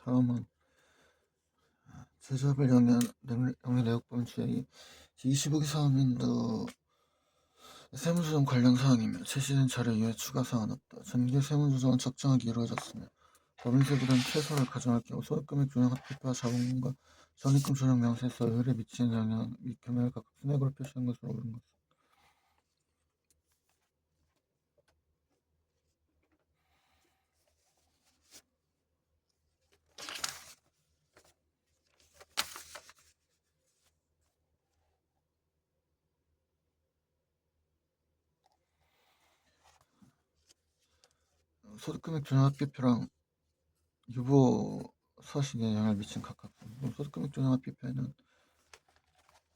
다음은 제조업을 영위한 영리 내역범 주의 제25기 사업연도 세무조정 관련 사항이며 제시된 자료 이외에 추가 사항은 없다. 전기 세무조정은 적정하게 이루어졌으며 법인세보다는 최소를 가정할 경우 소득금액 조정 합계표와 자본금과 적립금 조정 명세서 의율에 미치는 영향 및 금액을 각각 순액으로 표시한 것으로 옳은 것. 소득금액 조정 합계표랑 유보 서식에 영향을 미친 각각 소득금액 조정 합계표에는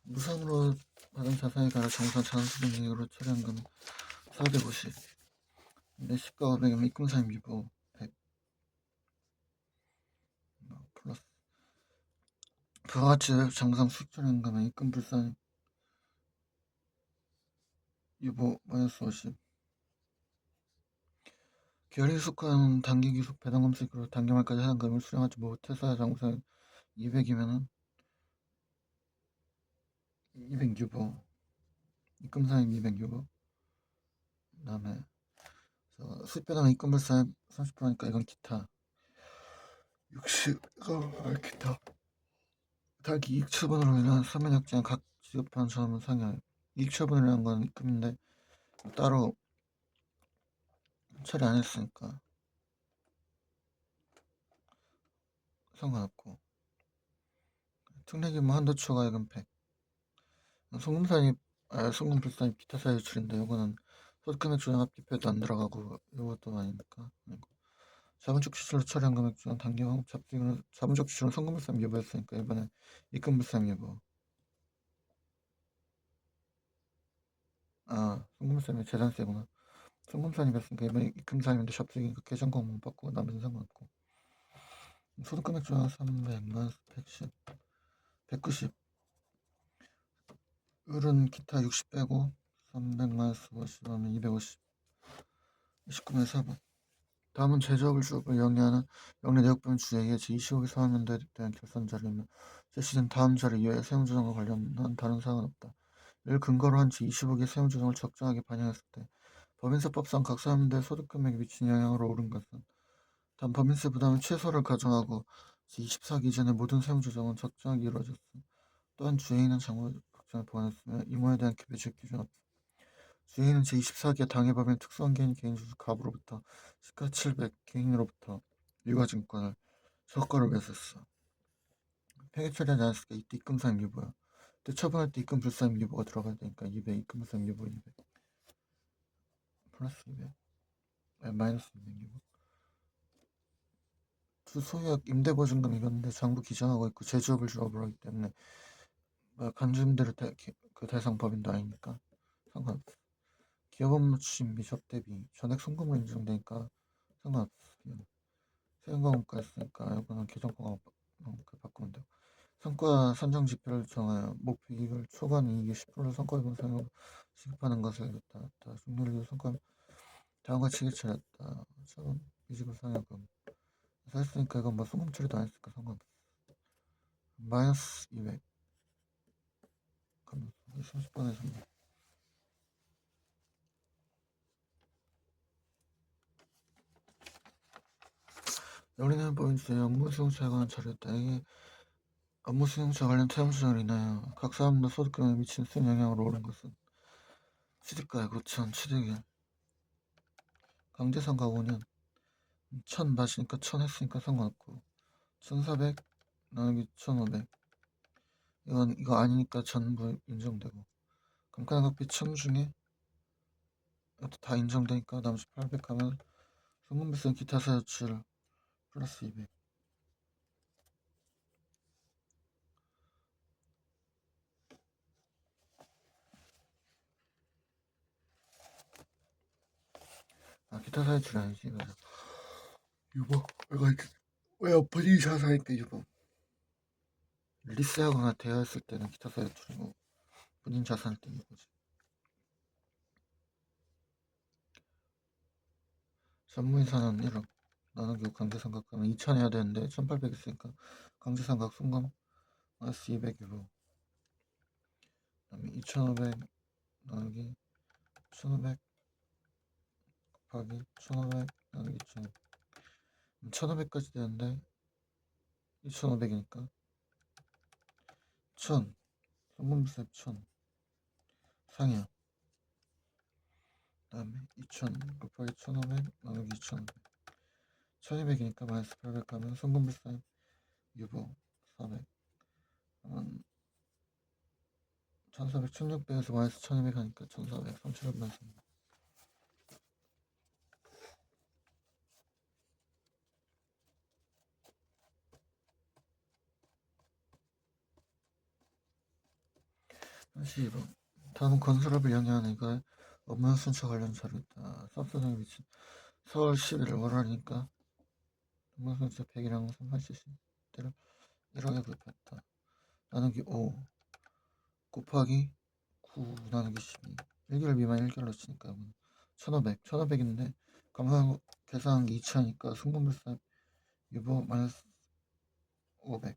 무상으로 받은 자산에 관한 정산 자산수령 이익으로 처리한 금 450, 시가 500은 입금사임 유보 100 플러스 부가가치 정상 수익 처리한 금은 입금 불산 유보 마이너스 50 결의 속한 단기 기속 배당금 수익으로 단기말까지 해당 금을 수령하지 못해서 장부상 200이면은 200 유보 입금사임 200 유보 그 다음에 수익 배당 입금 불산 30%니까 이건 기타 60 기타 달기 이익 처분으로 인한 서면약정 각 지급한 자금은 상향 이익 처분을 위한 건 입금인데 따로 처리 안 했으니까 상관없고 특례규모 한도 초과액은 100 송금사입 송금불사입 기타 사유 유출인데 이거는 소득금액 조정 합계표에도 안 들어가고 이것도 아니니까 아니고 자본적 지출로 처리한 금액 중 단기 환급 잡수익은 자본적 지출은 송금불사입 유보였으니까 이번에 입금불사입 유보 송금불사입이 재산세구나 송금사입이었으니까 이번에 입금사입인데 잡수익이니까 계정공 못 받고 남은 상관없고 소득금액 조정 300 마이너스 110 190 을은 기타 60 빼고 300 마이너스 50 하면 250 29만 4번 다음은 제조업을 주업을 영위하는 영리 내역범 주에게 제25기 사업연도에 대한 결산 자료이며 제시된 다음 자료 이외에 세무조정과 관련한 다른 사항은 없다. 이를 근거로 한 제25기 세무조정을 적정하게 반영했을 때 법인세법상 각 사업연도의 소득금액에 미친 영향으로 옳은 것은 단 법인세 부담은 최소를 가정하고 제24기 이전의 모든 세무조정은 적정하게 이루어졌음. 또한 주행인은 장부 걱정을 보완했으며 이모에 대한 규칙 기준 없음. 주행인은 제24기의 당해법인 특수한 개인주주 갑으로부터 시가 700 개인으로부터 유가증권을 저가로 매수했어. 폐기 처리하지 않았으니까 이때 입금사임 유보야. 그때 처분할 때 입금 불사임 유보가 들어가야 되니까 200 입금 불사임 유보 200 플러스 200 마이너스 200 유보 주 소유약 임대보증금 이건데 장부 기정하고 있고 제조업을 주업으로 하기 때문에 간주임대를 그 대상 법인도 아니니까 상관없어. 기업 업무 추진 및 접대비 전액 송금으로 인정되니까 상관없어. 세금과목가 있으니까 이거는 계정과목 바꾸면 되고 성과 산정 지표를 정하여 목표 이익을 초과 이익의 10%를 성과 분산으로 지급하는 것을 나타났다. 중률이 성과 다음과 같이 기출했다. 처음 이직을 상여금 했으니까 이건 뭐 송금 처리도 안 했으니까 상관없어. 마이너스 200 그럼 30번에서 영리는 법인주의 업무 수용자에 관한 자료였다. 이게 업무 수용자 관련 세무조정을 인하여 각 사람들 소득금에 미치는 순 영향으로 오른 것은 취득가액 5천, 취득일 강제상각 5년 1000 맞으니까 1000 했으니까 상관없고 1400 나누기 1500 이거 아니니까 전부 인정되고 감가상각비 1000 중에 이것도 다 인정되니까 나머지 800 하면 송금비싼 기타 사유출 플러스 200 기타 사유출이 아니지 맞아. 유보 왜 본인 자산이니까 유보 리스하거나 대여했을 때는 기타 사유출이고 본인 자산일 때 유보지. 전무이사는 1억 나누기 5 강제삼각 하면 2000 해야 되는데 1800 있으니까 강제삼각 순금 마이너스 200 유로. 그다음에 2500 나누기 1500 곱하기 1500 나누기 1500. 1500까지 되는데 2500이니까 1000 성분비쌀 1000 상이야. 그다음에 2000 곱하기 1500 나누기 2500. 1200이니까 마이너스 800 하면 성분비쌀 유보 400. 그러면 1400 1600에서 마이너스 1200 하니까 1400 3700만 씁니다. 다시 2번. 다음 건설업을 영위하는 이거에 업무 순차 관련 자료다. 섭소장에 미친 서울 11일 월화니까 업무 순차 100이랑 38cc 때를 1억에 구입했다. 나누기 5 곱하기 9 나누기 12. 1개월 미만 1개월로 치니까 1500 1500인데 감사한 계산한 게 2000이니까 승분비쌀 유보 마이너스 500.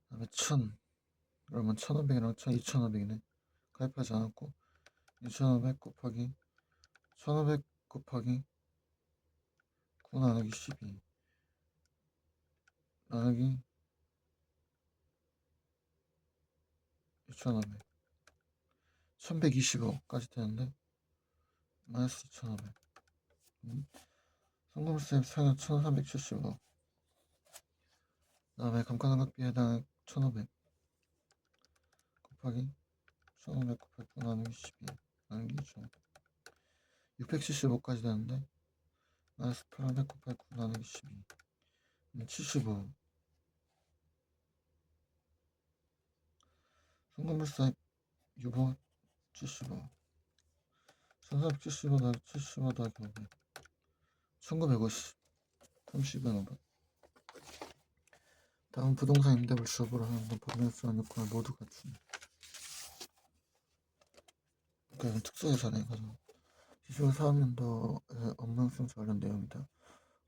그다음에 1000 그러면 1500이랑 2500이네. 가입하지 않았고 2500 곱하기 1500 곱하기 9 나누기 12 나누기 2500 1125까지 되는데 마이너스 2500. 성금세 상여 1375. 그 다음에 감가상각비에 해당 1500 곱하기 1500 곱하기 9 나누기 12 나누기 2500. 675까지 되는데 마이너스 800 곱하기 9 나누기 12 75. 성금물세 유보 75 1475 더하기 75 더하기 500 1950 30은 500. 다음 부동산 임대물 주업으로 하는 법률수한 요건을 모두 갖춘. 그러니까 특수예산에 가서 기술 사업연도의 업무수행 관련 내용이다.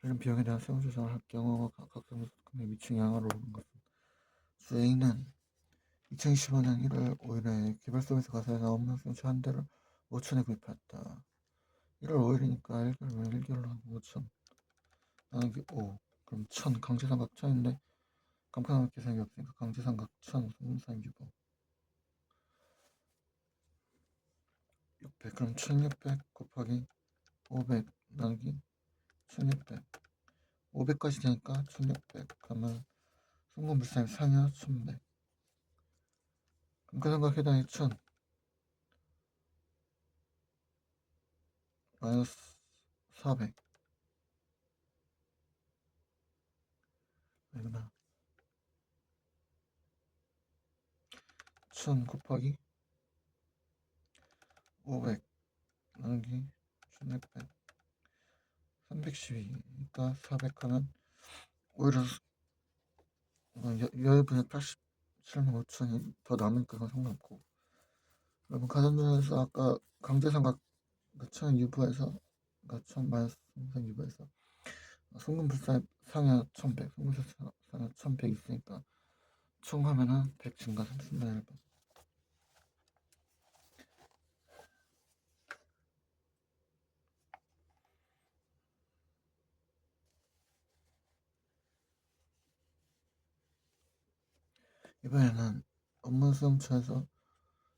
관련 비용에 대한 세무조정을 할 경우 각 세무조건의 미칭 양화로 오는 것은 주 A는 2015년 1월 5일에 개발소에서 가서에서 업무수행 한 대를 5천에 구입했다. 1월 5일이니까 1개월로 하고 5천 나누기 5 그럼 1000 강제삼각 1000인데 감가상각 계산이 없으니까 강제삼각 1000 성분상 유보 600 그럼 1600 곱하기 500 나누기 1600 500까지 되니까 1600 그러면 성분불상 상여 1100 감가상각 해당이 1000 마이너스 400 아니구나 1000 곱하기 500 나누기 1600 312니까 400 하면 오히려 여유분의 87만 5천이 더 남으니까 그건 상관없고. 여러분 가산점에서 아까 강제상각 1000 유보해서 1000 마이너스 유보해서 송금불사 상여 1100 송금불사 상여 1100 있으니까 총 하면은 100 증가 30만 1번. 이번에는 업무 수용처에서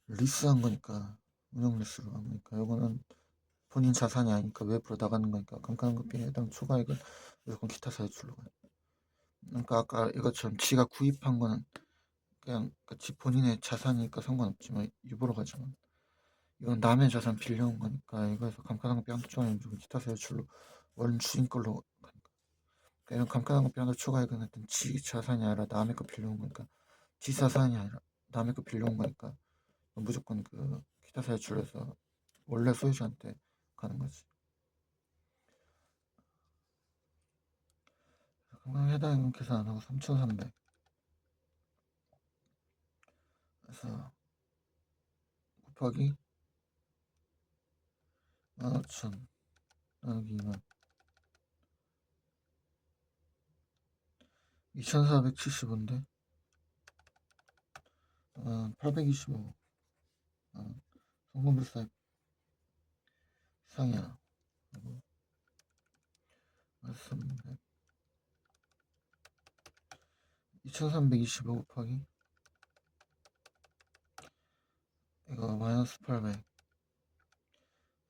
리스한 거니까 운영 리스로 한 거니까 요거는 본인 자산이 아니니까 외부로 나가는 거니까 감가상각비에 해당 초과액은 무조건 기타 사유출로 가요. 그러니까 아까 이것처럼 지가 구입한 거는 그냥 지 본인의 자산이니까 상관없지만 유보로 가지만 이건 남의 자산 빌려온 거니까 이거에서 감가상각비 한도 초과액 주고 기타 사유출로 원 주인 걸로 가니까 이런 감가상각비 한도 초과액은 하여튼 지 자산이 아니라 남의 거 빌려온 거니까 지 자산이 아니라 남의 거 빌려온 거니까 무조건 그 기타 사유출에서 원래 소유자한테 가는 거지. 해당 계산 안 하고 3,300 그래서 곱하기 15,000 나누기 2만 2475인데 825 송금불사입 상이야. 그리고 2325 곱하기 이거 마이너스 800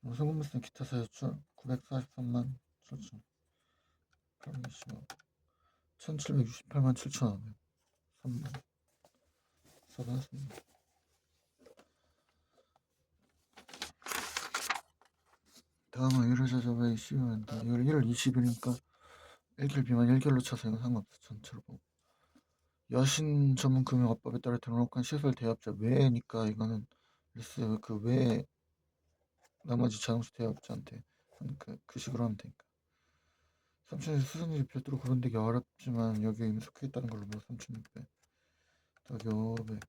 송금불사 기타 사유출 943만 7천 825 1768만 7,500 3번 4번 했습니다. 다음은 1회자 접에 12만다. 이걸 1월 20일이니까 1결 비만 1결로 쳐서 이건 상관없어. 전체로 보고 여신 전문 금융업법에 따라 등록한 시설 대업자 외니까 이거는 리스 그 외에 나머지 자동차 대업자한테 그 식으로 하면 되니까 3,000에서 수선일이 별도로 구분되기 어렵지만 여기에 이미 속해있다는 걸로 뭐 3,600 더하기 500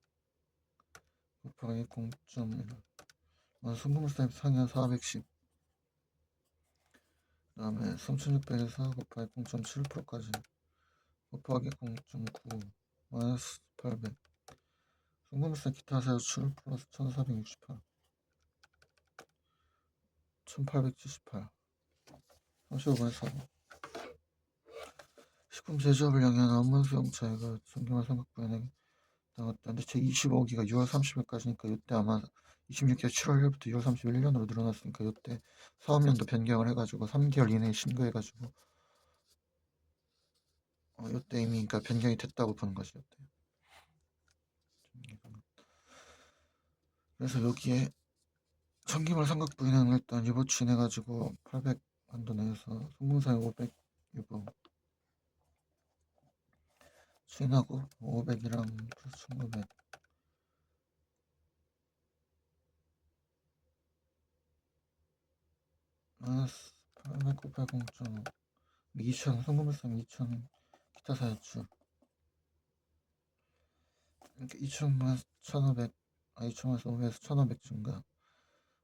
곱하기 0.1 송금물사입 상이한 410 그 다음에 3,600에서 곱하기 0.7%까지 곱하기 0.9 마이너스 800 송금물사 기타 사유출 플러스 1468 1878 35번에 4번 식품 제조업을 영위하는 업무 수용 차이가 정경화 삼각부연에게 나왔다는데 제25기가 6월 30일까지니까 이때 아마 26기가 7월 1일부터 6월 31년으로 늘어났으니까 이때 사업연도 변경을 해가지고 3개월 이내에 신고해가지고 이때 이미 그러니까 변경이 됐다고 보는 거지 이때. 그래서 여기에 청기물 삼각부인은 일단 유보 추인해가지고 800 한도 내에서 송금사에 500 유보 추인하고 500이랑 플러스 1900 마이너스 800 곱하기 0.5 2,000 송금물상 2,000 기타 사유출 이렇게 2,000만 1,500 2,000에서 500에서 1,500 증가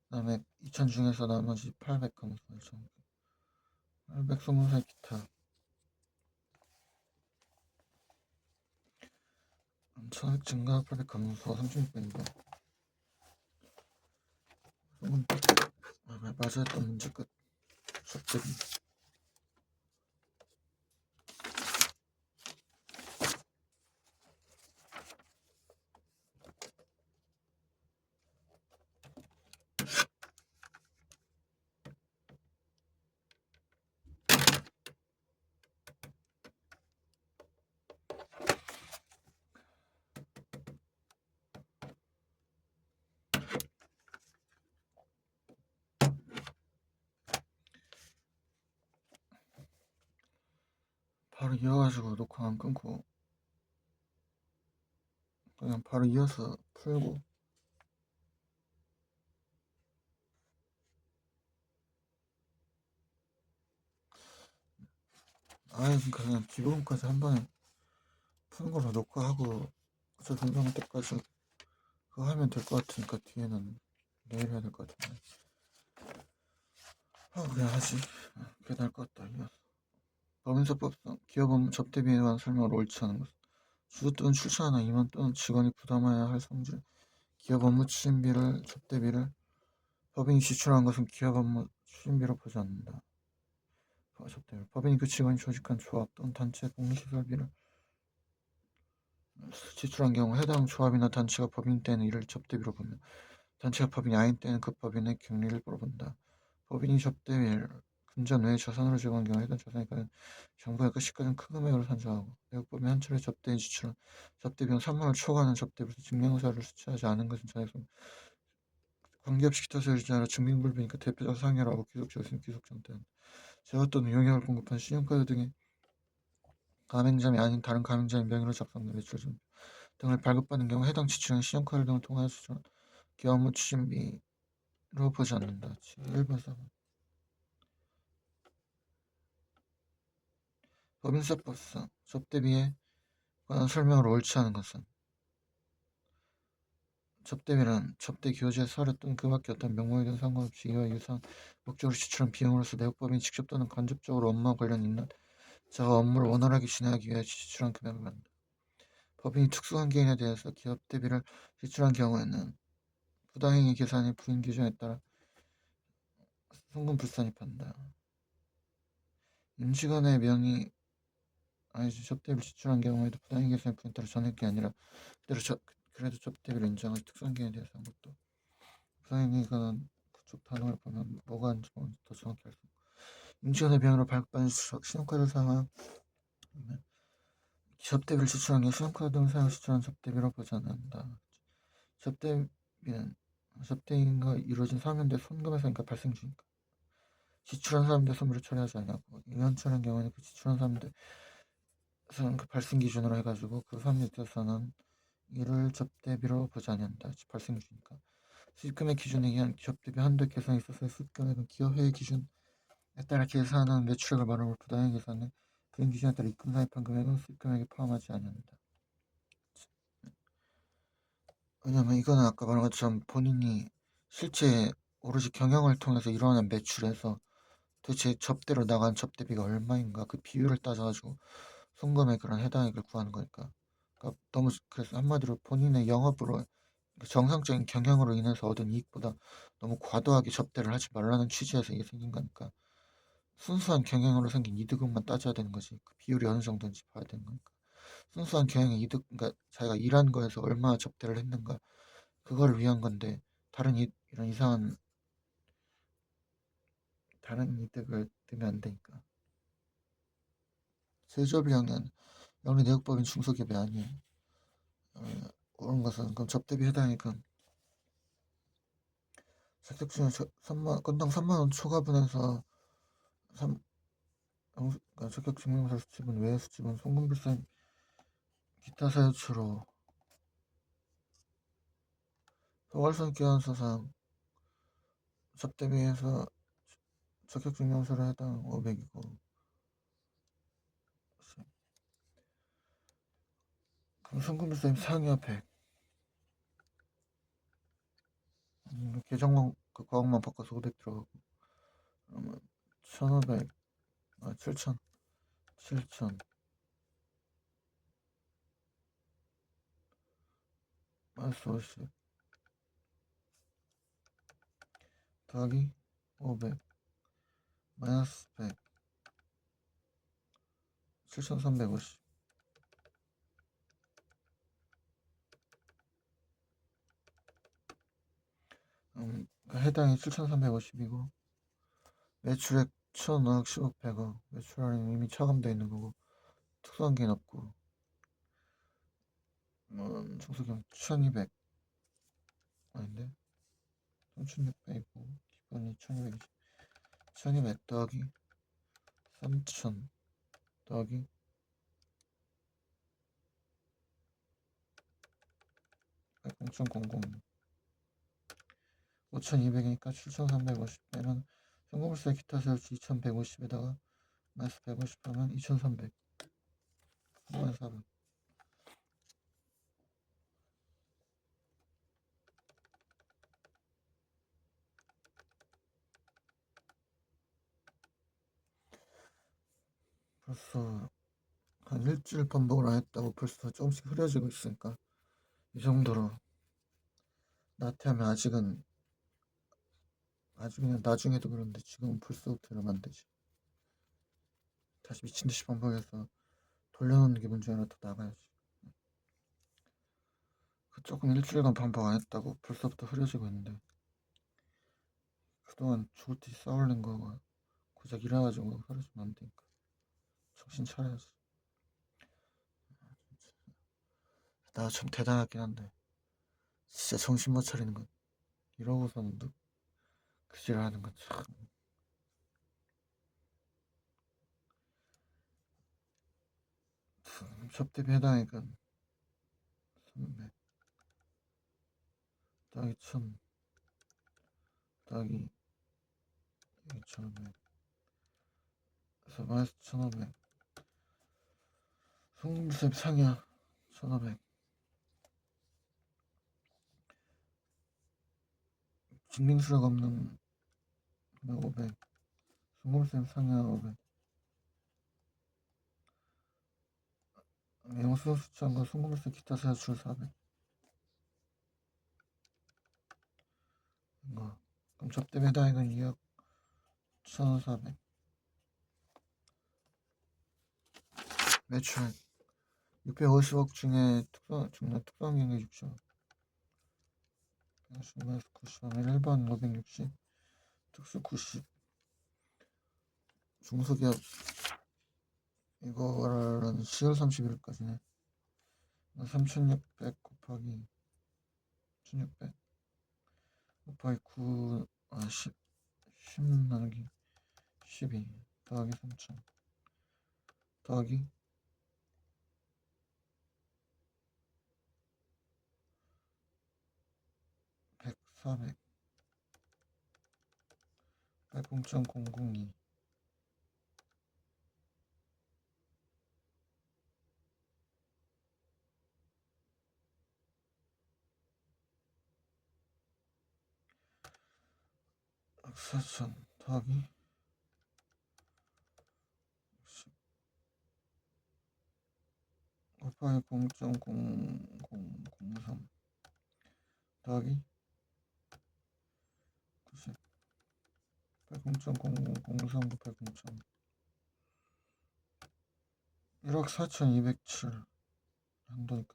그 다음에 2,000 중에서 나머지 800 하면서 800 송금사 기타 1,500 증가 800 감소 3,600인가 송금 맞아 했던 문제 끝 수업 바로 이어가지고 녹화 안 끊고 그냥 바로 이어서 풀고 아예 그냥 기본까지 한 번에 푸는 걸로 녹화하고 저 변경할 때까지 그거 하면 될 것 같으니까 뒤에는 내일 해야 될 것 같은데 그냥 하지 그게 나을 것 같다 이어서 법인사법상 기업 업무 접대비에 관한 설명을 옳지 않은 것은 주주 또는 출사하나 임원 또는 직원이 부담해야 할 성질 기업 업무 추진비를 접대비를 법인이 지출한 것은 기업 업무 추진비로 보지 않는다. 접대비 법인이 그 직원이 조직한 조합 또는 단체의 복리시설비를 지출한 경우 해당 조합이나 단체가 법인 때는 이를 접대비로 본다. 단체가 법인이 아닌 때는 그 법인의 격리를 본다. 법인이 접대비를 금전 외의 자산으로 제공한 경우 해당 자산이 과연 정부의 그 시가중 큰 금액으로 산정하고 내국법인 한 차례 접대에 지출한 접대비용 3만원을 초과하는 접대비로서 증명서를 수취하지 않은 것은 자격성 관계없이 기타 소유자라 증빙불변이니까 대표적 상여라고 기속적으로 있으면 기속정대한다. 재화 또는 용역을 공급한 신용카드 등의 가맹점이 아닌 다른 가맹점의 명의로 작성된 매출증 등을 발급받는 경우 해당 지출은 신용카드 등을 통하여 수출한 기업 업무 추진비로 보지 않는다. 1번 4번 법인사법상 접대비에 관한 설명을 옳지 않은 것은 접대비는 접대 교재 사료 또는 그 밖의 어떤 명목이든 상관없이 이와 유사한 목적으로 지출한 비용으로서 내국법인이 직접 또는 간접적으로 업무와 관련 있는 자가 업무를 원활하게 진행하기 위해 지출한 금액을 말한다. 법인이 특수관계인에 대해서 기업 대비를 지출한 경우에는 부당행위 계산의 부인 규정에 따라 송금 불산이 판다. 임시관의 명의 아니지 접대비를 지출한 경우에도 부당행위 계산의 부인에 따라 전액이 아니라 그래도 접대비를 인정할 특수관계인에 대해서 한 것도 부당행위가 그쪽 단어를 보면 뭐가 하는지 더 정확히 알 수 있고 임시관의 명의로 발급받은 신용카드 사용 접대비를 지출한 게 신용카드 등을 사용 지출한 접대비로 보지 않는다. 접대인과 이루어진 사람인데 송금에서니까 발생 중이니까 지출한 사람인데 선물을 처리하지 않냐고 이런 처리한 경우에는 그 지출한 사람인데 그 발생 기준으로 해가지고 그 사람에 대해서는 이를 접대비로 보지 않는다. 발생 중이니까 수익금액 기준에 의한 접대비 한도 계산에 있어서 수익금액은 기업회의 기준에 따라 계산하는 매출액을 말하고 부당행 계산에 부인 기준에 따라 입금 사입한 금액은 수익금액에 포함하지 않는다. 왜냐면 이거는 아까 말한 것처럼 본인이 실제 오로지 경영을 통해서 일어난 매출에서 도대체 접대로 나간 접대비가 얼마인가 그 비율을 따져가지고 송금의 그런 해당액을 구하는 거니까. 그러니까 너무 그래서 한마디로 본인의 영업으로 정상적인 경영으로 인해서 얻은 이익보다 너무 과도하게 접대를 하지 말라는 취지에서 이게 생긴 거니까 순수한 경영으로 생긴 이득만 따져야 되는 거지. 그 비율이 어느 정도인지 봐야 되는 거니까. 순수한 경영의 이득, 그러니까 자기가 일한 거에서 얼마나 접대를 했는가 그걸 위한 건데 이런 이상한 다른 이득을 뜨면 안 되니까. 세조비용은 영리 내역법인 중소기업이 아니에요. 그런 것은 그럼 접대비 해당이니까 자격증을 3만 건당 3만 원 초과분해서 3 그러니까 자격증명서 수집은 외 수집은 송금불산 기타 사유치로 포괄손 기한서상 접대비에서 자격증명서를 해당 500이고 그럼 송금불산 상여 100 계정만 그 과목만 바꿔서 500 들어가고 그러면 1500 7000 마이너스 50 더하기 500 마이너스 100 7350 해당이 7350이고 매출액 1000억 10억 100억 매출알은 이미 차감되어 있는 거고 특수한 게 없고 중소기업 1200 아닌데 3600이고 기본이 1220 1200 더하기 3000 더하기 0.00 5200이니까 7350 빼면 송금불세 기타 세율치 2150에다가 마이너스 150 하면 2300 3400 벌써 한 일주일 반복을 안 했다고 벌써 조금씩 흐려지고 있으니까 이 정도로 나태하면 아직은 나중에도 그런데 지금은 벌써부터 이러면 안 되지. 다시 미친듯이 반복해서 돌려놓는 게 문제 아니라 더 나가야지. 그 조금 일주일간 반복 안 했다고 벌써부터 흐려지고 있는데 그동안 죽을 듯이 싸울린 거가 고작 이래가지고 흐려지면 안 되니까 정신 차려야지. 나 좀 대단하긴 한데 진짜 정신 못 차리는 건 이러고서는 그지를 하는 건 참. 접대비 해당하니까 300 더하기 1000 더하기 2500 그래서 마이너스 1500 송금세 상여 1500 증빙수력 없는 500, 송금쌤 상향 500, 영수증 수취한과 송금세 기타 세출 400. 이거 그럼 접대 배당액은 2억 1,400. 매출 650억 중에 특수한 경기 60억. 10마이너스 90하면 1번 560, 특수 90. 중소기업 이거는 10월 31일까지네. 3,600 곱하기 1,600 곱하기 9, 10 나누기 12 더하기 3,000 더하기 100, 400 80.002. 약 4,000 더하기 10 곱하기 0.0003 더하기 90 0.0003 곱하기 0.0 1억 4,207 한도니까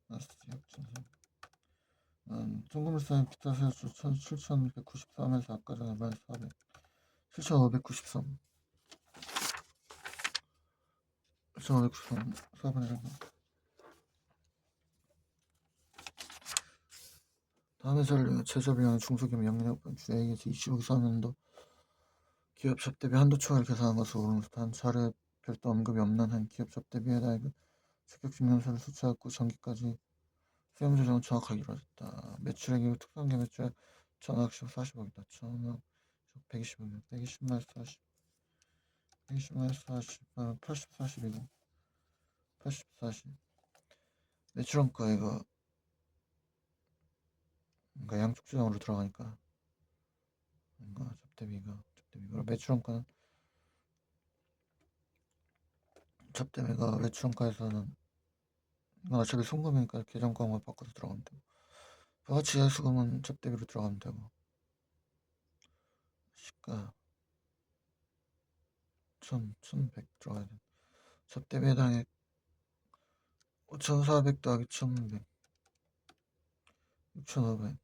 마스 역전선. 송금물산 기타 세수 7,193에서 아까 전에 말 400 7,593 7,593 4분의 1. 다음에 전례 제접이하는 중소기업 영리학번 주액이 25기 3년도 기업 접대비 한도 초과를 계산한 것으로 오르면서 단 차례 별도 언급이 없는 한 기업 접대비 해당액은 적격증명서를 수취하고 전기까지 세무 조정은 정확하게 이루어졌다. 매출액이 특수한계 매출액 1,000억씩 40억이다. 1,000억 120억이다. 120 마이너스 40 120 마이너스 40 80 40이고 80 40 매출원가 이거 그러니까 양쪽 조정으로 들어가니까 그러니까 접대비가 매출원가는 접대비가 매출원가에서는 어차피 송금이니까 계정광고 바꿔서 들어가면 되고 부가치 수금은 접대비로 들어가면 되고 시가 1,100 들어가야 돼. 접대비 해당액 5,400 더하기 1,100 6,500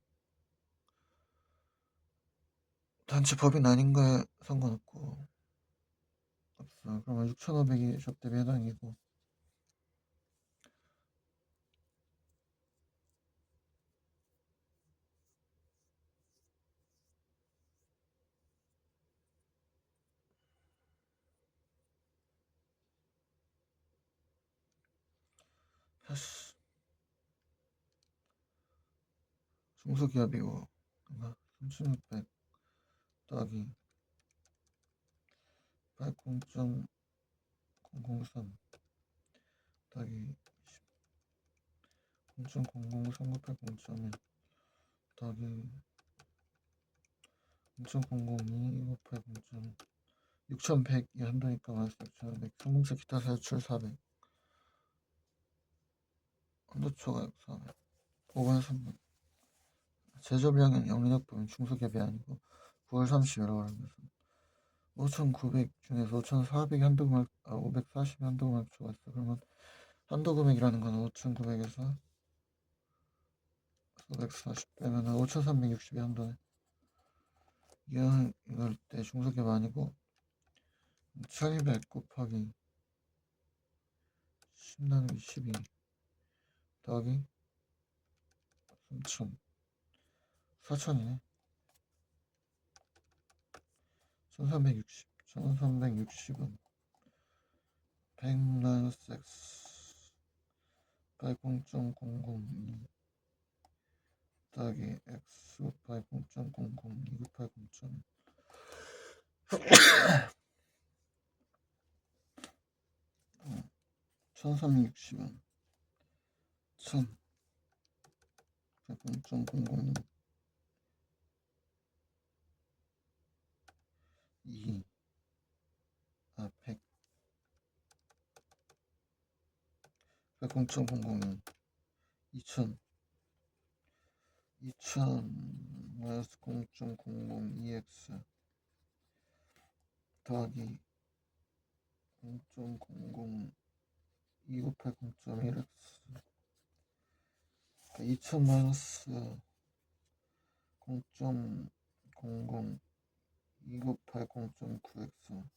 단체 법인 아닌 거에 상관없고 없어. 그러면 6,500이 접대비 해당이고 다시 중소기업이고 3,600 더하기 80.003 더하기 0.003 곱하기 0.1 더하기 0.002 곱하기 0.1 6,100이 한도니까 마이너스 6,100 성공세 기타 세출 400 한도초과 400 5번에 3번 제조비용은 영리학법인 중소기업이 아니고 9월 30일에 말하면서 5,900 중에서 5,400이 한도금액 540이 한도금액 초과했어. 그러면 한도금액이라는 건 5,900에서 540 빼면 5,360이 한도네. 이럴 때 중소기업 아니고 1,200 곱하기 10 나누기 12 더하기 3,000 4,000이네. 1,360 1,360은 100 마이너스 x 0.002 더하기 x 곱하기 0.002 곱하기 0.1 1,360은 1,000 0.002 2 100 0.002 2000 마이너스 0.002x 더하기 0.002 곱하기 0.1x 2000 마이너스 0.002 곱하기 0.9x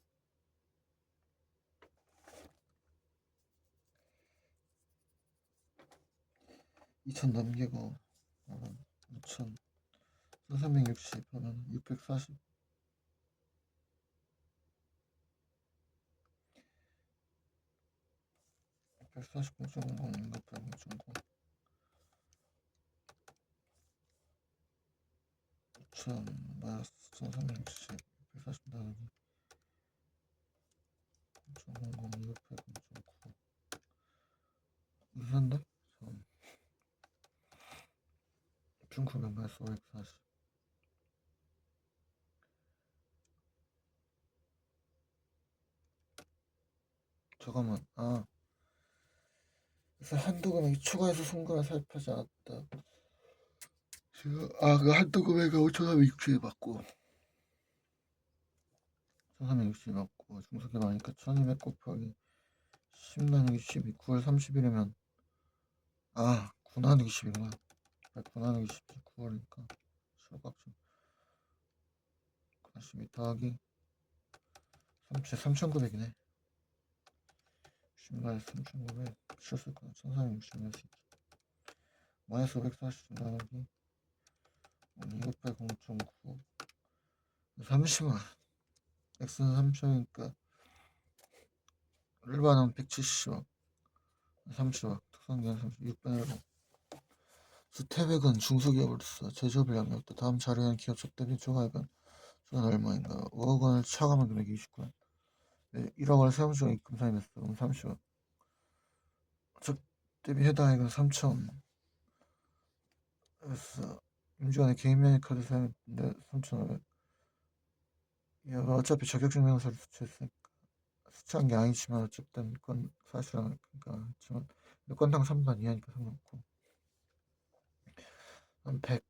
2000 넘기고 2000 360 하면 640 0.002 곱하기 0.9 2000 마이너스 1360 640 나누기 0.002 곱하기 0.9 이산데? 1900 마이너스 540 잠깐만 그래서 한도 금액이 추가해서 송금을 살펴하지 않았다. 그 한도 금액을 5,360에 받고 1360 받고 중소기업 하니까 1200 곱하기 10 나누기 12 9월 30일이면 9 나누기 10이구나 9 나누기 10 9월이니까 수학학점 12 더하기 3900이네 10 마이너스 3900 실수 거야 1360 마이너스 540 나누기 2 곱하기 0.9 30만 x는 3점이니까 일반은 170억 30억 특성기한 36분의 1억 스태백은 중소기업으로서 제조업을 양력했다. 다음 자료에는 기업 적대비 조가액은 얼마인가 5억 원을 차감한 금액이 29원 1억 원을 세무조가 입금 사임했어. 그럼 30억 적대비 해당액은 3천 그래서 임직원의 개인 면역 카드 사용했는데 3,500 어차피 자격증명서를 수취했으니까 수취한 게 아니지만 어쨌든 건 사실은 그러니까 하지만 건당 3만 이하니까 상관없고 100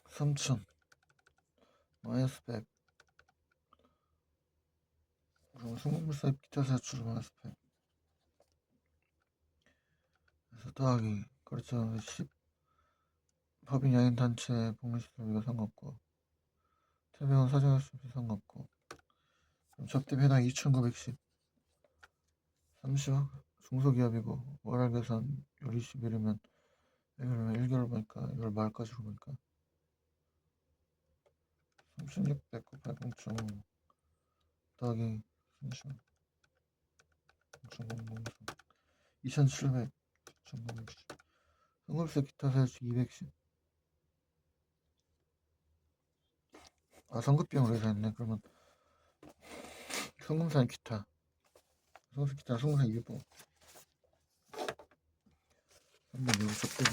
3,000 마이너스 100 그리고 승공물사 기타 사출 마이너스 100 그래서 더하기 그렇죠 10 법인 야인 단체 복리시설비가 상관없고 태백은 사정학습비 상관없고 그럼 적대비 해당 2,910 30억 중소기업이고 월할 계산 요리 10일이면 1개월 보니까 이걸 말까지로 보니까 3600 곱하기 0.5 더하기 30억 0.003 2700 0.010 승급세 기타 사유치 210 성급비용으로 해서 했네. 그러면 성금산 기타 성금산 기타 성금산 일부 300 적대비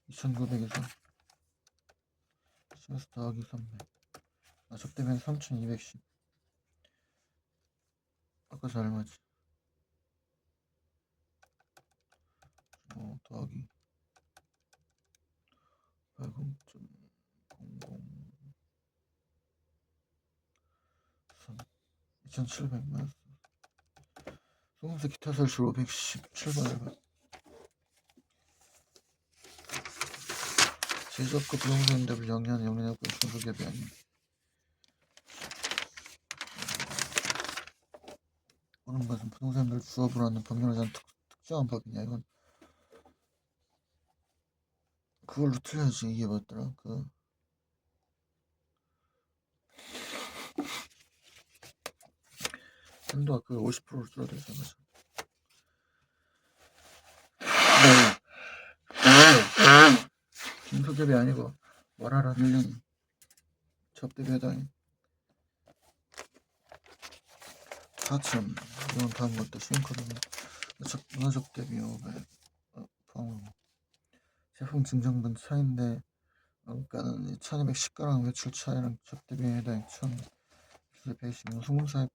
2900에서 10에서 더하기 300 적대비는 3210 아까 얼마지? 더하기 80.003 2700 마이너스 성금세 기타 사유치 517번 제조업과 부동산 임대업을 영위하는 영리학부 중소기업이 아닌 오는 것은 부동산 임대를 주업으로 하는 법령에 대한 특정한 법이냐 이건 그걸로 틀려야지. 이게 뭐였더라 한도가 50%로 줄어들어 있어. 중소기업이 아니고 월하라 1년 접대비 해당이 4천 이건 다음 것도 시험코드는 문화접대비 500 포함하고 제품 증정분 차인데 원가는 1210가랑 매출 차이랑 접대 비용에 해당 1120은 송금사업이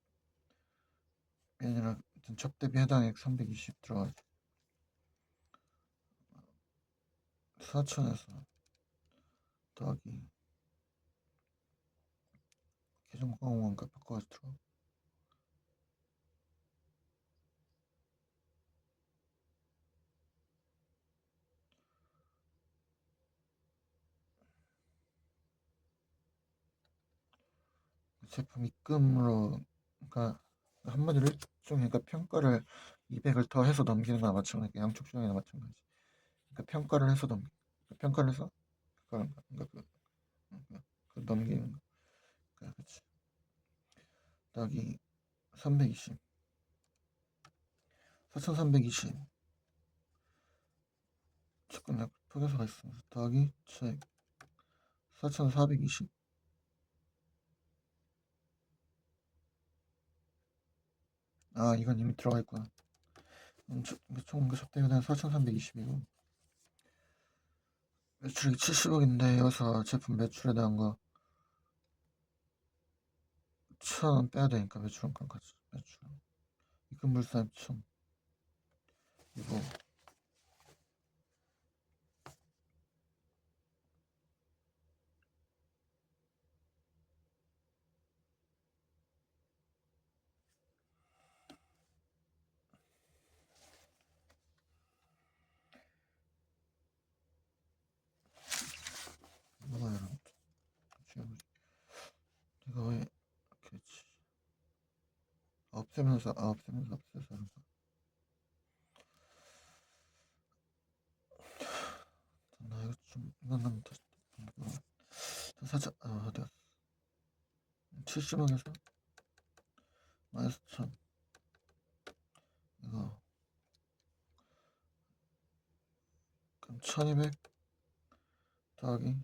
아니라 접대 비 해당액 320 들어가죠. 4천에서 더하기 계정공원가 바꿔가지고 들어가. 제품 입금으로, 그러니까 한마디로 일종의, 그러니까 평가를 200을 더 해서 넘기는 거나 마찬가지, 양쪽 수량이나 마찬가지. 그러니까 평가를 해서 평가를 해서 그러니까 그 넘기는 거. 그러니까 그치. 더하기 320, 4320 조금 포개서가 있으면서 더하기 책 4420. 아, 이건 이미 들어가 있구나. 총 접대에 대한 4320이고 매출이 70억인데 여기서 제품 매출에 대한 거 1000원 빼야 되니까 매출원가까지. 매출 입금불산 1000 이거 뭐가 여러분 내가 왜 이렇게 했지? 없애서 나 이거 좀 이거는 더 살짝 어디 갔어? 70억에서 마이너스 1000 이거 그럼 1200 더하기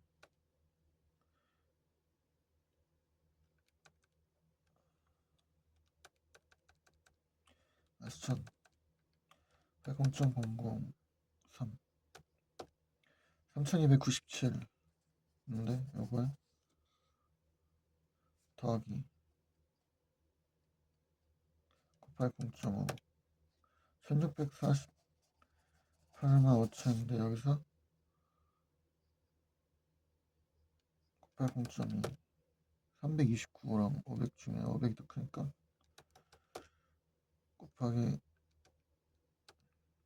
마이너스 1000 80.003 3297인데 요거에 더하기 980.5 1648만 5천인데 여기서 980.2 329랑 500 중에 500이 더 크니까 곱하기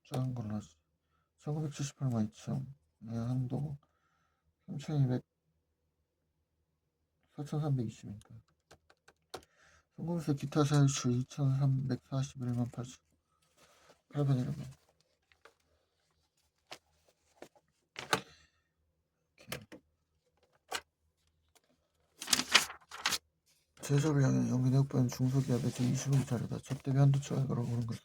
작은 걸로 하지. 1978만 2천 한도 3200 4320이니까 성공세 기타 사유출 2341만 8천 801만. 제조를 향해 연기 내국반 중소기업의 제25기 자료다. 접대비 한도 초과가로 오는 것.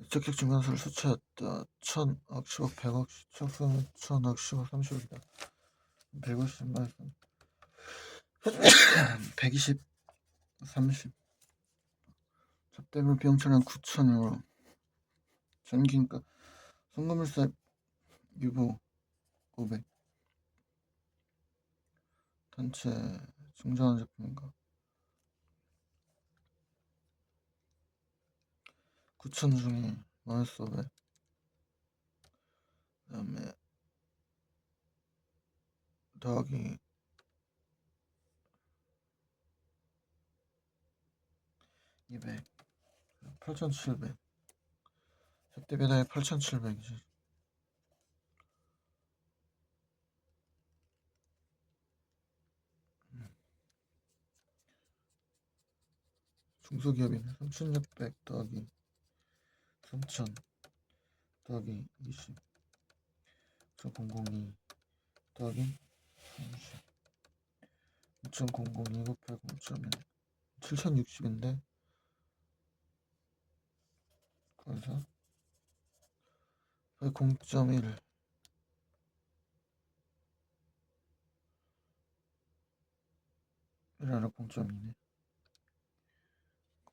적격 증명서를 수취했다. 1000억, 10억, 100억, 척수는 1000억, 10억, 30억이다. 150만 120, 30. 접대비 비용처럼 9,000유로. 전기인가 송금물세 유보 500. 단체 증정한 제품인가 9,000 중에 마이너스 500. 그 다음에 더하기 200 8,700. 접대 배달에 8,700이지. 중소기업이네. 3,600 더하기 3,000 더하기 20 5,002 더하기 30 5,002 곱하기 0.1 7,060인데 거기서 0.1 1하나 0.2네.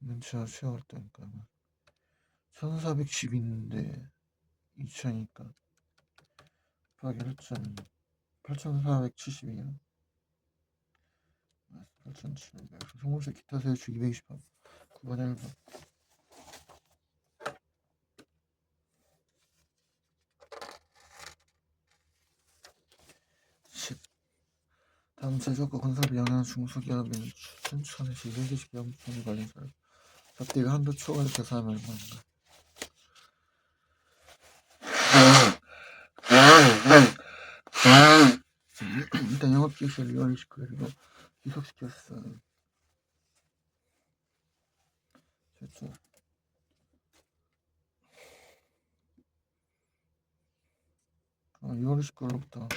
맨처음 시작할 때니까 1,410인데 2,000이니까 곱하기 1.2 8,472원 8,700 송금세 기타 세율주 228 9번 1번 10 다음 제조업과 건설을 영위하는 중소기업인 춘천에서 220 기업촌이 걸린 사람 접대비 한도 초과를 계산하면 얼마인가? 일단 영업기획서를 2월 29일이고 기속시켰어. 최초 2월 29일부터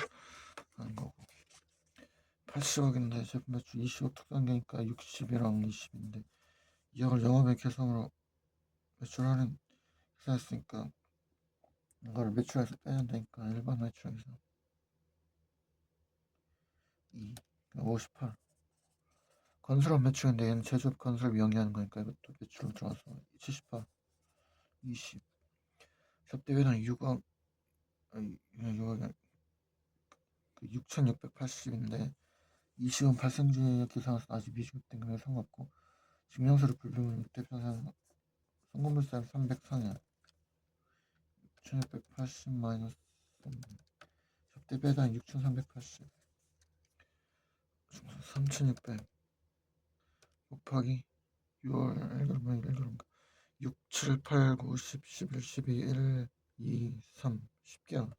하는 거고 80억인데 제품 매출 20억 특단계니까 60이랑 20인데 2억을 영업외 개성으로 매출 할인 계산했으니까 이걸 매출에서 빼야 되니까 일반 매출에서 2 58 건설업 매출인데 얘는 제조업 건설을 영위하는 거니까 이것도 매출로 들어가서 78 20 접대비는 6억 6억 6,680인데 20원 발생주에 계산해서 아직 미지급된 금액 상관없고 증명서를 불명을 대표상 송금물세 300 상해 6,680 마이너스 접대 배당 6,380 3,600 곱하기 6월 1그램 6, 7, 8, 9, 10, 11, 12, 1, 2, 3 10개월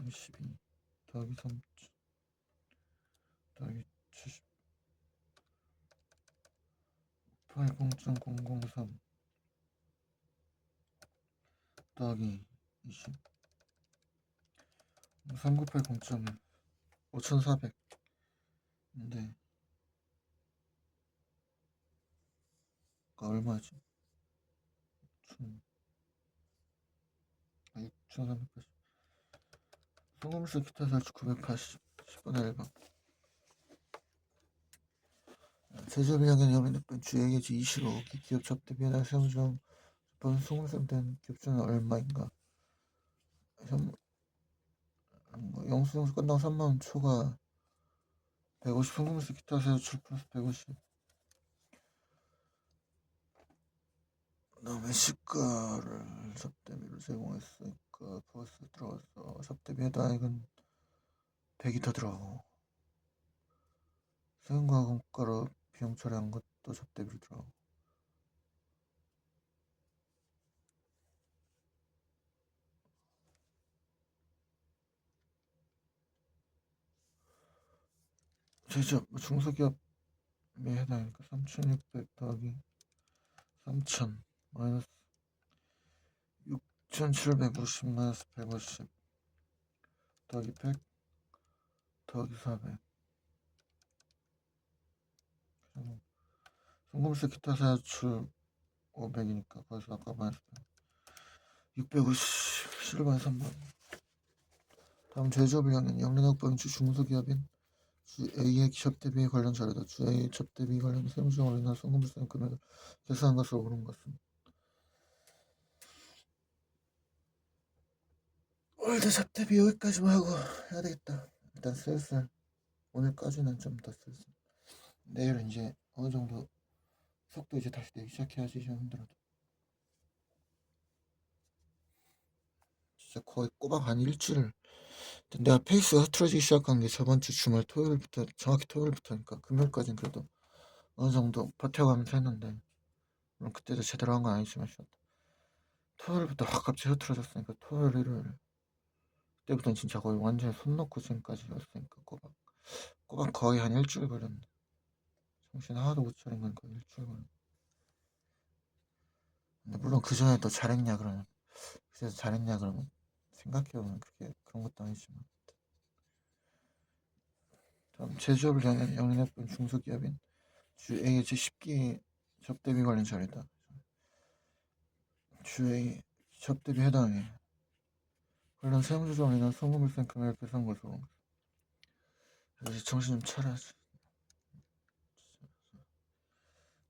12 더하기 3 더하기 70 0.003 더하기 20 398 0.1 5,400 근데 얼마지? 6,380 송금세 기타 살주 980 10분의 1번 제조비용은 영인득분 주액이지 25억 기업 접대 비해당 세무조항 번 송금세 된 기업주는 얼마인가? 영수증 끝나고 3만원 초과 150 송금세 기타 세율 플러스 150 그다음에 시가를 접대비로 제공했으니까 버스 들어가서 접대비 해당액은 100이 더 들어가고 세금과 공가로 비용 처리한 것도 접대비로 들어가고 제조업 중소기업에 해당하니까 3,600 더하기 3,000 마이너스 6,750 마이너스 150 더하기 100 더하기 400 송금세 기타 사유출 500이니까 거기서 아까 마이너스 650 실반 3번 다음 제조업을 향한 영리학번 주 중소기업인 주 A의 접대비에 관련 자료다. 주 A의 접대비 관련 세무조항으로 인한 송금세 금액을 계산한 것으로 보는 것은 오늘도 접대비 여기까지만 하고 해야 되겠다. 일단 슬슬 오늘까지는 좀 더 슬슬 내일은 이제 어느 정도 속도 이제 다시 내기 시작해야지 좀 힘들어도 진짜 거의 꼬박 한 일주일 내가 페이스가 흐트러지기 시작한 게 저번 주 주말 토요일부터 정확히 토요일부터니까 금요일까지는 그래도 어느 정도 버텨가면서 했는데 물론 그때도 제대로 한 건 아니지만 토요일부터 확 갑자기 흐트러졌으니까 토요일 일요일 그때부터는 진짜 거의 완전히 손 놓고 지금까지였으니까 꼬박 거의 한 일주일 걸렸네. 정신 하나도 못 차린 건 거의 일주일 걸렸네. 근데 물론 그 전에 또 잘했냐 그러면 그래서 잘했냐 그러면 생각해보면 그게 그런 것도 아니지만 다음 제조업을 영위했던 중소기업인 주 A의 제10기 접대비 관련 자료다. 주 A 접대비 해당에 관련 세무조정으로 인한 송금물세 금액을 계산 것으로 이제 정신 좀 차려야지.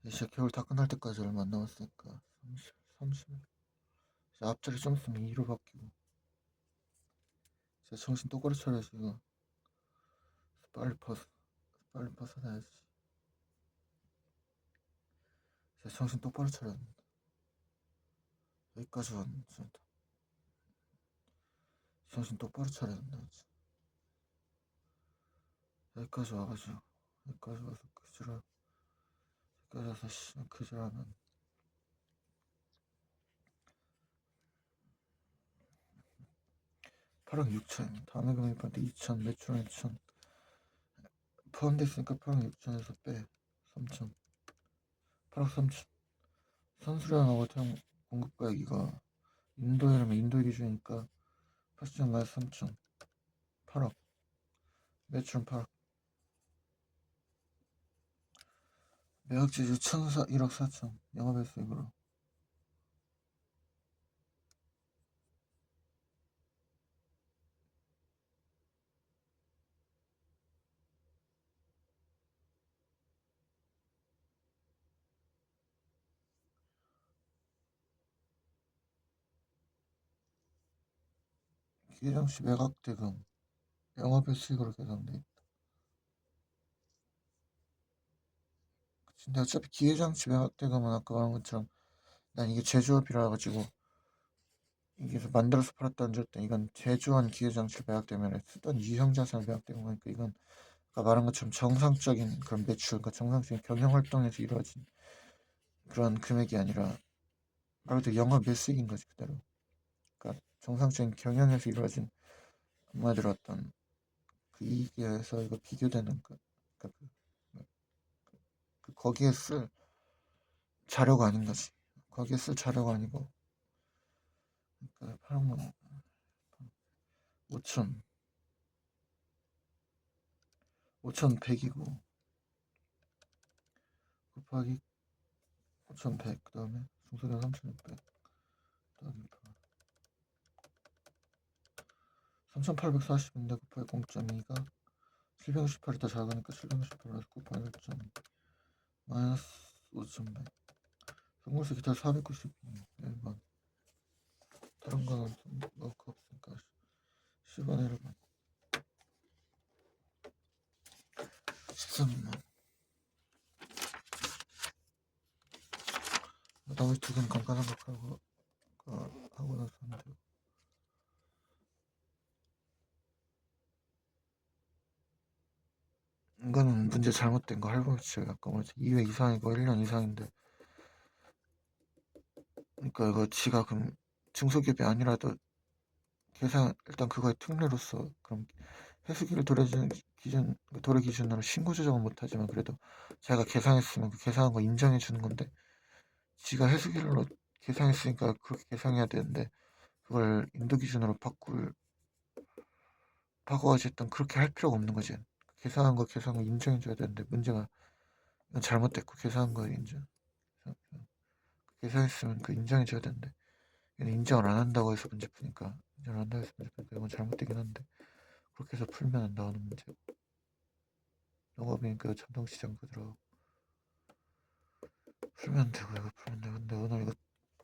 이제 겨울 다 끝날 때까지 얼마 안 남았으니까 30 이제 앞자리 좀 있으면 2로 바뀌고 진짜 정신 똑바로 차려야지 이거. 빨리 벗어나야지. 진짜 정신 똑바로 차려야 된다. 여기까지 왔는데 진짜 정신 똑바로 차려야 된다. 진짜. 여기까지 와가지고 여기까지 와서 그지랄 여기까지 와서 그지랄하면 8억 6천 다음에 금액 받을 2천 매출은 2천 포함됐으니까 8억 6천에서 빼 3천 8억 3천 선수량하고 태양 공급가액이가 인도에라면 인도 기준이니까 80점 마이너스 3천 8억 매출은 8억 매각지주 1억 4천 영업외수익으로 기회장시 매각대금 영업외수익으로 계산돼 있다. 근데 어차피 기회장시 매각대금은 아까 말한 것처럼 난 이게 제조업이라 가지고 이게 만들어서 팔았다는 절대 이건 제조한 기회장치 매각되면 쓰던 유형자산을 매각되는 거니까 이건 아까 말한 것처럼 정상적인 그런 매출, 그러니까 정상적인 경영활동에서 이루어진 그런 금액이 아니라 말 그대로 영업 매수익인 거지 그대로. 그러니까 정상적인 경영에서 이루어진 한마디로 어떤 그 이익에서 이거 비교되는 그러니까 거기에 쓸 자료가 아닌 거지. 거기에 쓸 자료가 아니고 그러니까 8억 5천 5,100이고 곱하기 5,100 그 다음에 중소기업 3,600 더하기 3,840인데 곱하기 0.2가 768이 더 작으니까 768에서 곱하기 1.2 마이너스 5,100 성공세 기타 491번 다른 거는 넣을 거 없으니까 10원 1번 13만 나머지 두 개는 간단한 거 하고 나서 하면 되고 이거는 문제 잘못된 거 할부치가 아까 말했지 2회 이상이고 1년 이상인데 그러니까 이거 지가 그럼 중소기업이 아니라도 계산 일단 그거의 특례로서 그럼 회수기를 도래 기준으로 신고 조정은 못하지만 그래도 자기가 계산했으면 그 계산한 거 인정해 주는 건데 지가 회수기로 계산했으니까 그렇게 계산해야 되는데 그걸 인도 기준으로 바꿔가지고 일단 그렇게 할 필요가 없는 거지. 계산한 거 인정해 줘야 되는데 문제가 이건 잘못됐고 계산한 거 계산했으면 그 인정해 줘야 되는데 인정을 안 한다고 해서 문제푸니까 인정을 안 한다고 해서 문제푸니까 이건 잘못되긴 한데 그렇게 해서 풀면 나오는 문제고 영업이니까 전통시장 그대로 풀면 되고 이거 풀면 되고 근데 오늘 이거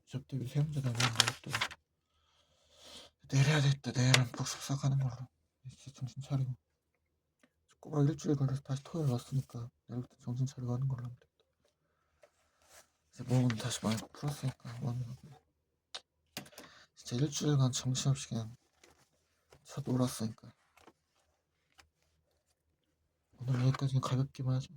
접대비 세문제 나가는데 또 내일 해야 되겠다. 내일은 복습 싹 하는 걸로 진짜 정신 차리고 꼬박 일주일 걸려서 다시 토요일 왔으니까 내일부터 정신 차리고 하는 걸로 하면 되겠다. 이제 몸은 다시 많이 풀었으니까 진짜 일주일간 정신없이 그냥 쳐 놀았으니까 오늘 여기까지 가볍게만 하자.